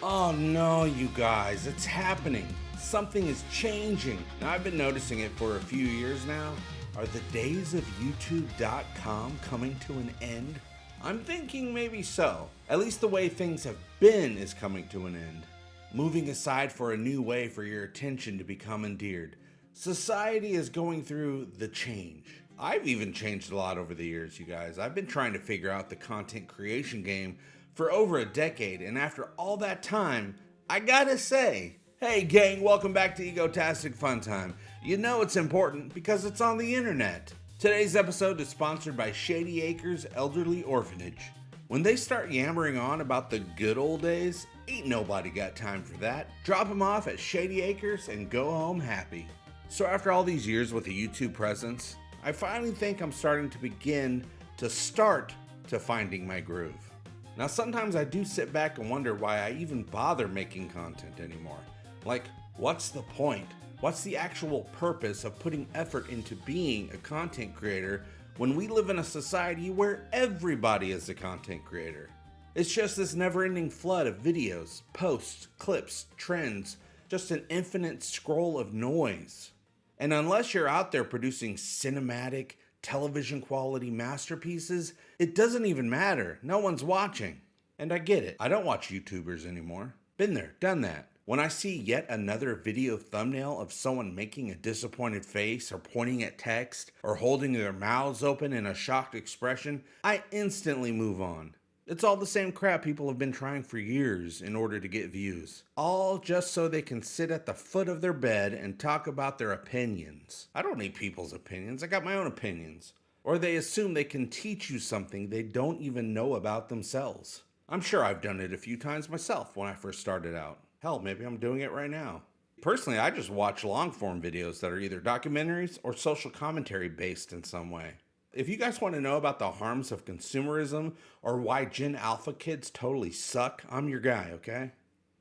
Oh no, you guys, it's happening. Something is changing. Now, I've been noticing it for a few years now. Are the days of YouTube.com coming to an end? I'm thinking maybe so. At least the way things have been is coming to an end. Moving aside for a new way for your attention to be commandeered. Society is going through the change. I've even changed a lot over the years, you guys. I've been trying to figure out the content creation game for over a decade, and after all that time, I gotta say, hey gang, welcome back to EGOTASTIC FUNTIME. You know it's important because it's on the internet. Today's episode is sponsored by Shady Acres Elderly Orphanage. When they start yammering on about the good old days, ain't nobody got time for that. Drop them off at Shady Acres and go home happy. So after all these years with a YouTube presence, I finally think I'm starting to begin to finding my groove. Now sometimes I do sit back and wonder why I even bother making content anymore. Like, what's the point? What's the actual purpose of putting effort into being a content creator when we live in a society where everybody is a content creator? It's just this never-ending flood of videos, posts, clips, trends, just an infinite scroll of noise. And unless you're out there producing cinematic, television quality masterpieces, it doesn't even matter. No one's watching. And I get it. I don't watch YouTubers anymore. Been there, done that. When I see yet another video thumbnail of someone making a disappointed face or pointing at text or holding their mouths open in a shocked expression, I instantly move on. It's all the same crap people have been trying for years in order to get views. All just so they can sit at the foot of their bed and talk about their opinions. I don't need people's opinions, I got my own opinions. Or they assume they can teach you something they don't even know about themselves. I'm sure I've done it a few times myself when I first started out. Hell, maybe I'm doing it right now. Personally, I just watch long-form videos that are either documentaries or social commentary based in some way. If you guys want to know about the harms of consumerism or why Gen Alpha kids totally suck, I'm your guy, okay?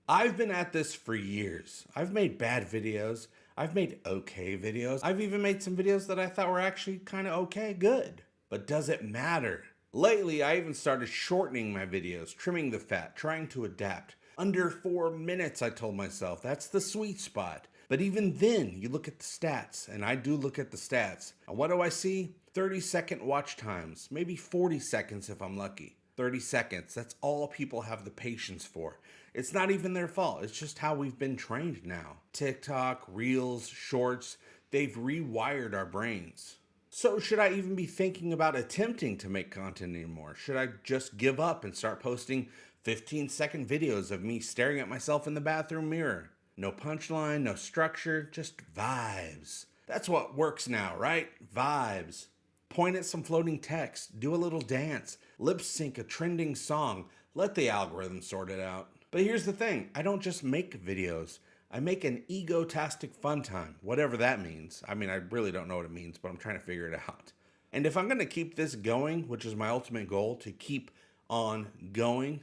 I've been at this for years. I've made bad videos. I've made okay videos. I've even made some videos that I thought were actually kind of okay, good. But does it matter? Lately, I even started shortening my videos, trimming the fat, trying to adapt. Under 4 minutes, I told myself, that's the sweet spot. But even then, you look at the stats, and I do look at the stats. And what do I see? 30-second watch times, maybe 40 seconds if I'm lucky. 30 seconds, that's all people have the patience for. It's not even their fault, it's just how we've been trained now. TikTok, Reels, Shorts, they've rewired our brains. So should I even be thinking about attempting to make content anymore? Should I just give up and start posting 15-second videos of me staring at myself in the bathroom mirror? No punchline, no structure, just vibes. That's what works now, right? Vibes. Point at some floating text, do a little dance, lip sync a trending song, let the algorithm sort it out. But here's the thing, I don't just make videos. I make an egotastic fun time, whatever that means. I mean, I really don't know what it means, but I'm trying to figure it out. And if I'm gonna keep this going, which is my ultimate goal, to keep on going,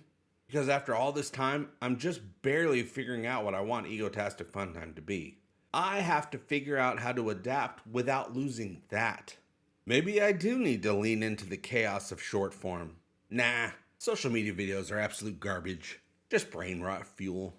because after all this time, I'm just barely figuring out what I want egotastic fun time to be. I have to figure out how to adapt without losing that. Maybe I do need to lean into the chaos of short form. Nah, social media videos are absolute garbage. Just brain rot fuel.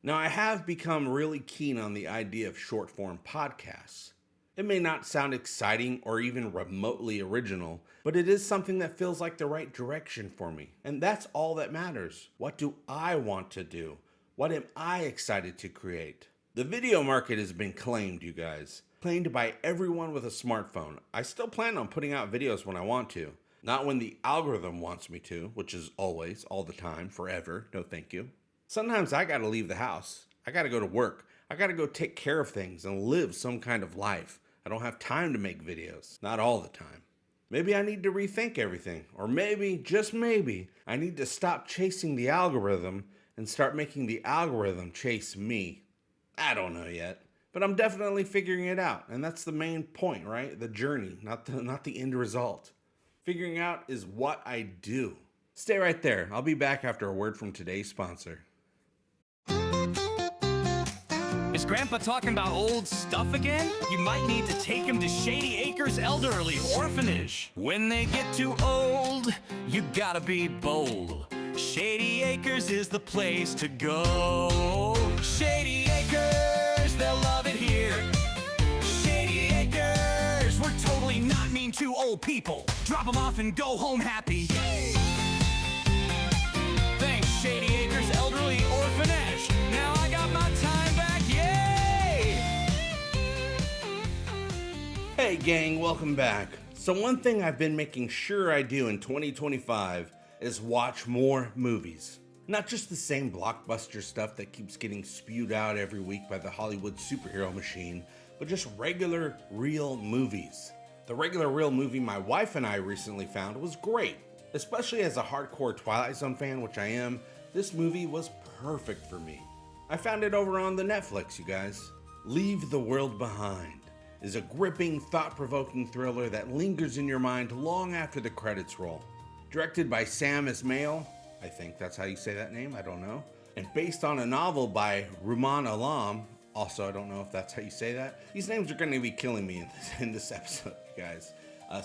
Now, I have become really keen on the idea of short form podcasts. It may not sound exciting or even remotely original, but it is something that feels like the right direction for me. And that's all that matters. What do I want to do? What am I excited to create? The video market has been claimed, you guys. Claimed by everyone with a smartphone. I still plan on putting out videos when I want to. Not when the algorithm wants me to, which is always, all the time, forever. No thank you. Sometimes I gotta leave the house. I gotta go to work. I gotta go take care of things and live some kind of life. I don't have time to make videos. Not all the time. Maybe I need to rethink everything. Or maybe, just maybe, I need to stop chasing the algorithm and start making the algorithm chase me. I don't know yet. But I'm definitely figuring it out, and that's the main point, right? The journey, not the end result. Figuring out is what I do. Stay right there. I'll be back after a word from today's sponsor. Is Grandpa talking about old stuff again? You might need to take him to Shady Acres Elderly Orphanage. When they get too old, you gotta be bold. Shady Acres is the place to go. Shady Acres, they'll love it here. Shady Acres, we're totally not mean to old people. Drop them off and go home happy. Thanks, Shady Acres Elderly Orphanage. Now I got my time back, yay! Hey gang, welcome back. So one thing I've been making sure I do in 2025 is watch more movies. Not just the same blockbuster stuff that keeps getting spewed out every week by the Hollywood superhero machine, but just regular, real movies. The regular, real movie my wife and I recently found was great. Especially as a hardcore Twilight Zone fan, which I am, this movie was perfect for me. I found it over on the Netflix, you guys. Leave the World Behind is a gripping, thought-provoking thriller that lingers in your mind long after the credits roll. Directed by Sam Esmail, I think that's how you say that name, I don't know. And based on a novel by Rumaan Alam, also I don't know if that's how you say that. These names are going to be killing me in this episode, you guys.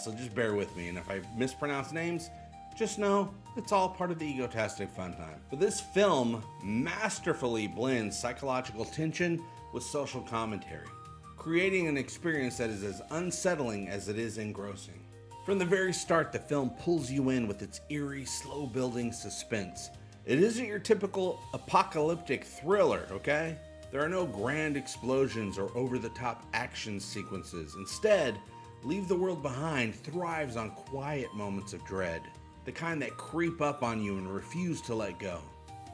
So just bear with me, and if I mispronounce names, just know it's all part of the Egotastic Fun Time. But this film masterfully blends psychological tension with social commentary, creating an experience that is as unsettling as it is engrossing. From the very start, the film pulls you in with its eerie, slow-building suspense. It isn't your typical apocalyptic thriller, okay? There are no grand explosions or over-the-top action sequences. Instead, Leave the World Behind thrives on quiet moments of dread, the kind that creep up on you and refuse to let go.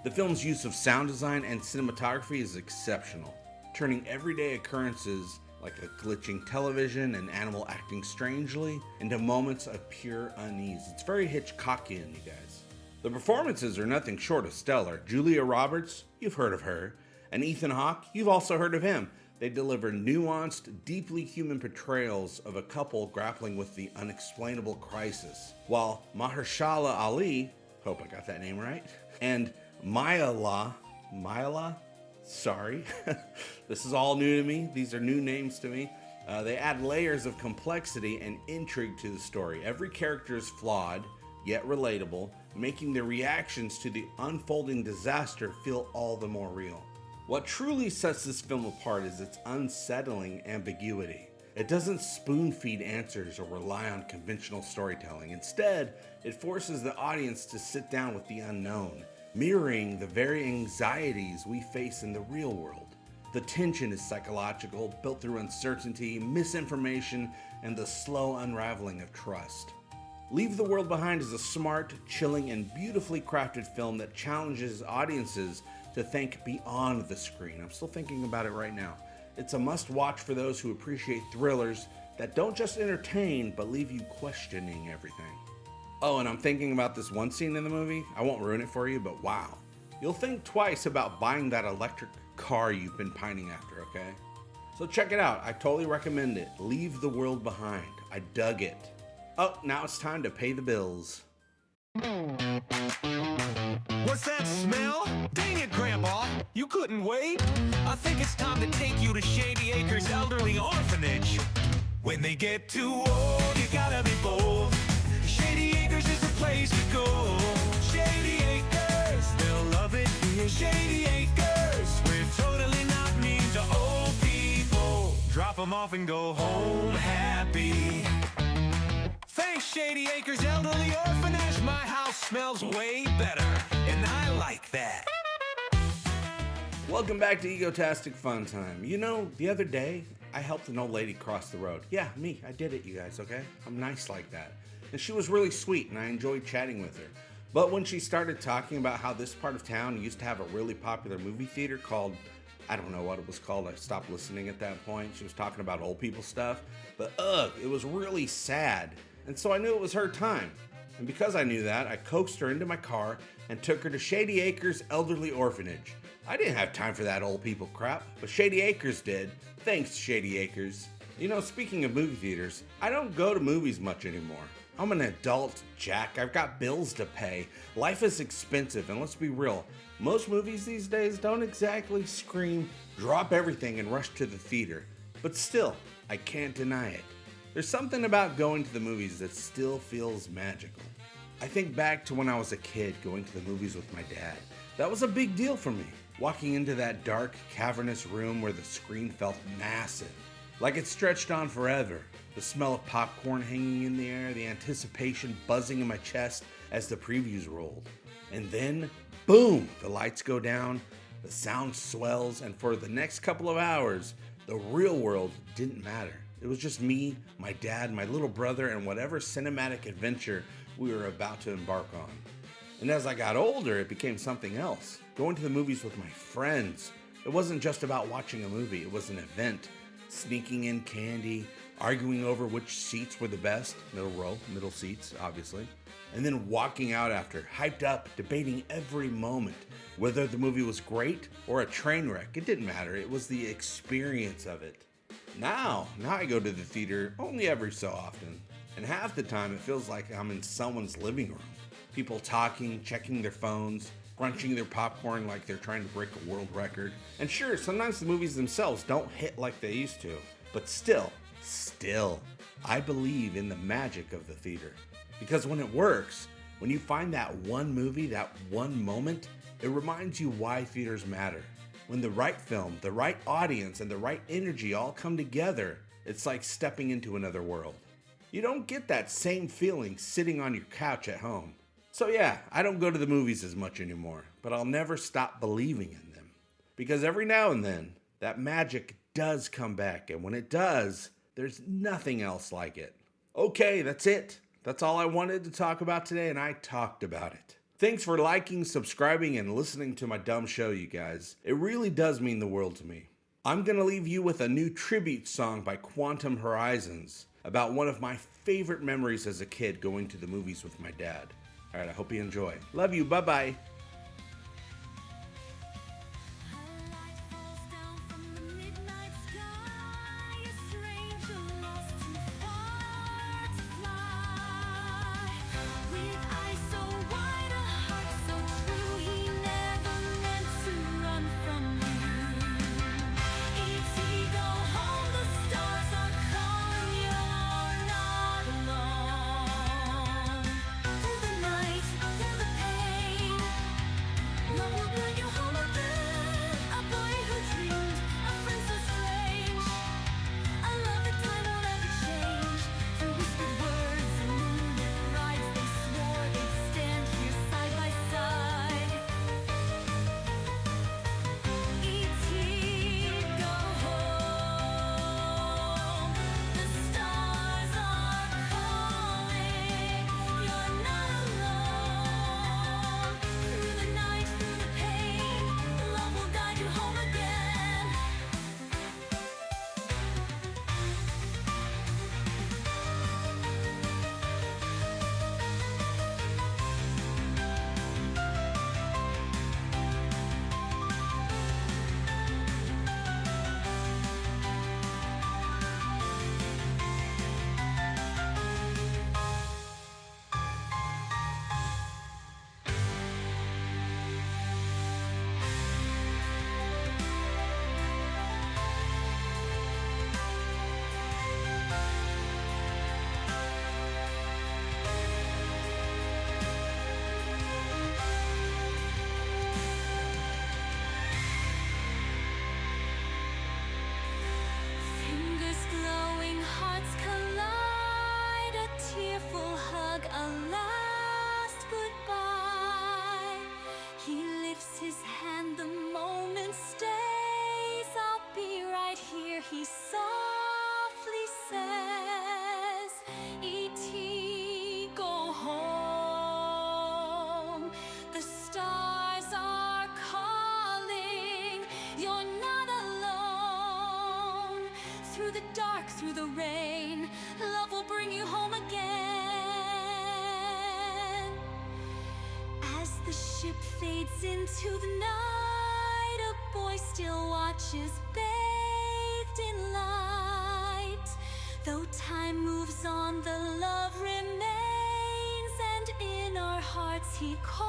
The film's use of sound design and cinematography is exceptional, turning everyday occurrences like a glitching television and animal acting strangely into moments of pure unease. It's very Hitchcockian, you guys. The performances are nothing short of stellar. Julia Roberts, you've heard of her, and Ethan Hawke, you've also heard of him. They deliver nuanced, deeply human portrayals of a couple grappling with the unexplainable crisis, while Mahershala Ali, hope I got that name right, and Mayala, sorry, this is all new to me. These are new names to me. They add layers of complexity and intrigue to the story. Every character is flawed, yet relatable, making the reactions to the unfolding disaster feel all the more real. What truly sets this film apart is its unsettling ambiguity. It doesn't spoon-feed answers or rely on conventional storytelling. Instead, it forces the audience to sit down with the unknown, mirroring the very anxieties we face in the real world. The tension is psychological, built through uncertainty, misinformation, and the slow unraveling of trust. Leave the World Behind is a smart, chilling, and beautifully crafted film that challenges audiences to think beyond the screen. I'm still thinking about it right now. It's a must-watch for those who appreciate thrillers that don't just entertain, but leave you questioning everything. Oh, and I'm thinking about this one scene in the movie. I won't ruin it for you, but wow. You'll think twice about buying that electric car you've been pining after, okay? So check it out. I totally recommend it. Leave the World Behind. I dug it. Oh, now it's time to pay the bills. What's that smell? Dang it, Grandpa! You couldn't wait? I think it's time to take you to Shady Acres Elderly Orphanage. When they get too old, you gotta be bold. Shady Acres is the place to go. Shady Acres, they'll love it here. Shady Acres, we're totally not mean to old people. Drop them off and go home happy. Thanks, Shady Acres Elderly Orphanage. My house smells way better, and I like that. Welcome back to Egotastic Fun Time. You know, the other day, I helped an old lady cross the road. Yeah, me, I did it, you guys, okay? I'm nice like that. And she was really sweet, and I enjoyed chatting with her. But when she started talking about how this part of town used to have a really popular movie theater called, I don't know what it was called, I stopped listening at that point. She was talking about old people stuff. But it was really sad. And so I knew it was her time. And because I knew that, I coaxed her into my car and took her to Shady Acres Elderly Orphanage. I didn't have time for that old people crap, but Shady Acres did. Thanks, Shady Acres. You know, speaking of movie theaters, I don't go to movies much anymore. I'm an adult, Jack. I've got bills to pay. Life is expensive, and let's be real, most movies these days don't exactly scream, drop everything and rush to the theater. But still, I can't deny it. There's something about going to the movies that still feels magical. I think back to when I was a kid going to the movies with my dad. That was a big deal for me. Walking into that dark, cavernous room where the screen felt massive, like it stretched on forever. The smell of popcorn hanging in the air, the anticipation buzzing in my chest as the previews rolled. And then, boom, the lights go down, the sound swells, and for the next couple of hours, the real world didn't matter. It was just me, my dad, my little brother, and whatever cinematic adventure we were about to embark on. And as I got older, it became something else. Going to the movies with my friends. It wasn't just about watching a movie, it was an event. Sneaking in candy, arguing over which seats were the best, middle row, middle seats, obviously. And then walking out after, hyped up, debating every moment. Whether the movie was great or a train wreck, it didn't matter. It was the experience of it. Now I go to the theater only every so often. And half the time it feels like I'm in someone's living room. People talking, checking their phones, crunching their popcorn like they're trying to break a world record. And sure, sometimes the movies themselves don't hit like they used to. But still, I believe in the magic of the theater. Because when it works, when you find that one movie, that one moment, it reminds you why theaters matter. When the right film, the right audience, and the right energy all come together, it's like stepping into another world. You don't get that same feeling sitting on your couch at home. So yeah, I don't go to the movies as much anymore, but I'll never stop believing in them. Because every now and then, that magic does come back, and when it does, there's nothing else like it. Okay, that's it. That's all I wanted to talk about today, and I talked about it. Thanks for liking, subscribing, and listening to my dumb show, you guys. It really does mean the world to me. I'm gonna leave you with a new tribute song by Quantum Horizons about one of my favorite memories as a kid going to the movies with my dad. All right, I hope you enjoy. Love you, bye-bye. Through the rain, love will bring you home again. As the ship fades into the night, a boy still watches, bathed in light. Though time moves on, the love remains, and in our hearts he calls.